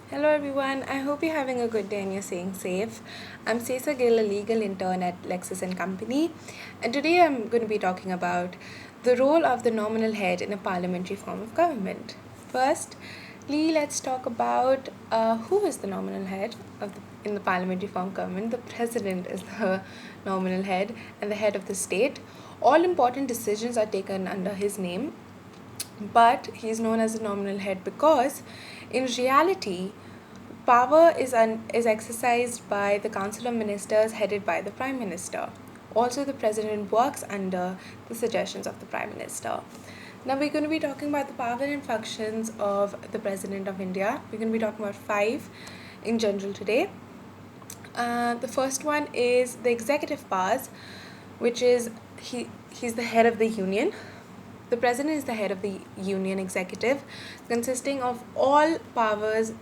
Hello everyone, I hope you're having a good day and you're staying safe. I'm Cesar Gill, a legal intern at Lexis and Company, and today I'm going to be talking about the role of the nominal head in a parliamentary form of government. First, let's talk about who is the nominal head in the parliamentary form of government. The president is the nominal head and the head of the state. All important decisions are taken under his name, but he's known as the nominal head because in reality power is exercised by the council of ministers headed by the prime minister. Also, the president works under the suggestions of the prime minister. Now we're going to be talking about the power and functions of the president of India. We're going to be talking about five in general today. The first one is the executive powers, which is he's the head of the union. The president is the head of the union executive, consisting of all powers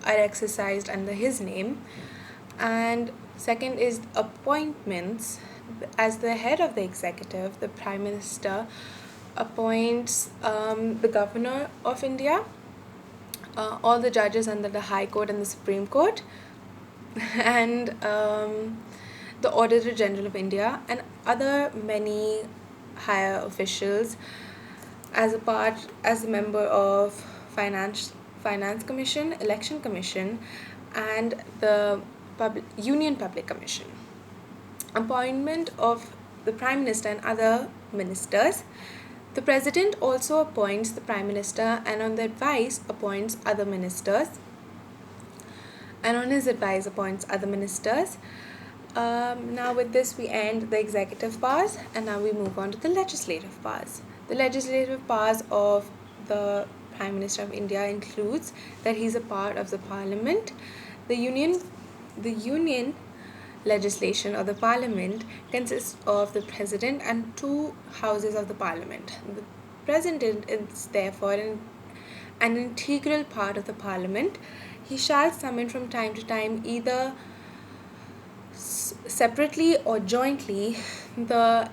are exercised under his name. And second is appointments. As the head of the executive, the prime minister appoints the governor of India, all the judges under the High Court and the Supreme Court, and the Auditor General of India, and other many higher officials as a member of Finance Commission, Election Commission, and the Union Public Commission. Appointment of the Prime Minister and other ministers. The President also appoints the Prime Minister and on the advice appoints other ministers. And on his advice appoints other ministers. Now with this we end the executive powers and now we move on to the legislative powers. The legislative powers of the Prime Minister of India includes that he's a part of the parliament. The union legislation or the parliament consists of the president and two houses of the parliament. The president is therefore an integral part of the parliament. He shall summon from time to time either separately or jointly the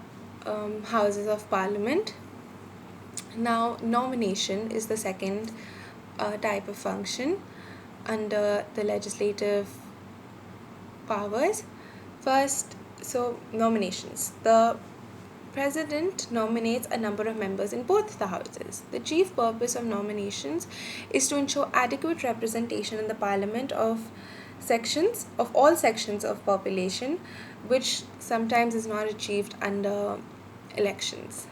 houses of parliament. Now, nomination is the second type of function under the legislative powers. First, nominations. The president nominates a number of members in both the houses. The chief purpose of nominations is to ensure adequate representation in the parliament of all sections of population, which sometimes is not achieved under elections.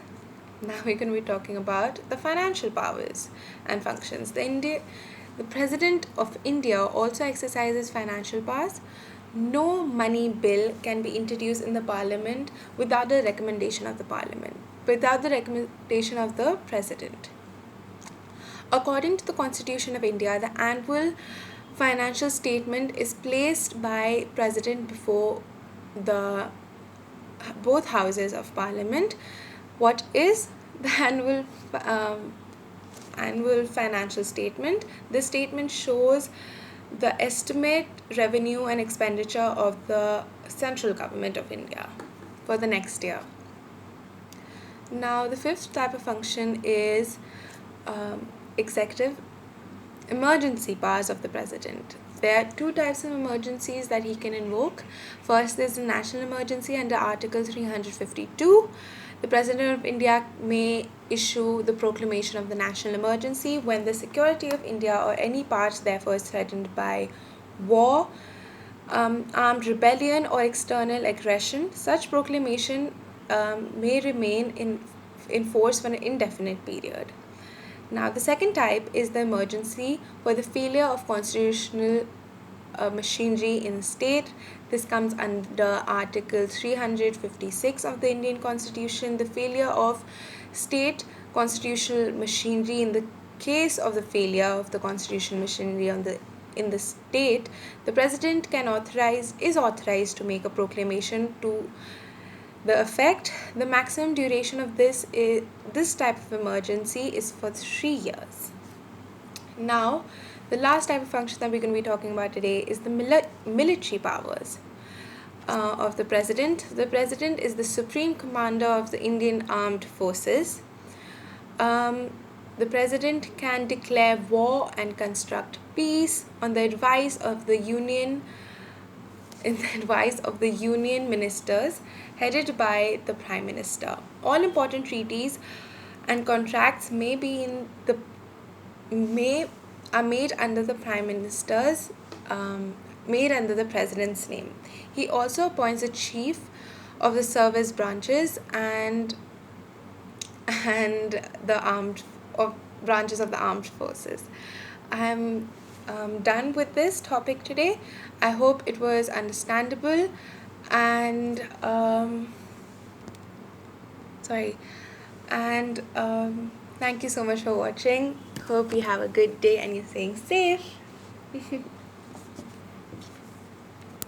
Now we're going to be talking about the financial powers and functions. The President of India also exercises financial powers. No money bill can be introduced in the parliament without the recommendation of the president. According to the Constitution of India, the annual financial statement is placed by president before the both houses of parliament. What is the annual financial statement? This statement shows the estimate revenue and expenditure of the central government of India for the next year. Now the fifth type of function is executive emergency powers of the president. There are two types of emergencies that he can invoke. First, there's the national emergency under Article 352. The President of India may issue the proclamation of the national emergency when the security of India or any part therefore is threatened by war, armed rebellion, or external aggression. Such proclamation may remain in force for an indefinite period. Now, the second type is the emergency for the failure of constitutional machinery in a state. This comes under Article 356 of the Indian Constitution. The failure of state constitutional machinery. In the case of the failure of the constitutional machinery in the state, the president is authorized to make a proclamation to the effect. The maximum duration of this type of emergency is for 3 years. Now, the last type of function that we're going to be talking about today is the military powers of the president. The president is the supreme commander of the Indian Armed Forces. The president can declare war and construct peace on the advice of the union in the advice of the union ministers headed by the prime minister. All important treaties and contracts may are made under the prime minister's made under the president's name. He also appoints a chief of the service branches and the armed of branches of the armed forces. I'm done with this topic today. I hope it was understandable and sorry and thank you so much for watching. Hope you have a good day and you're staying safe.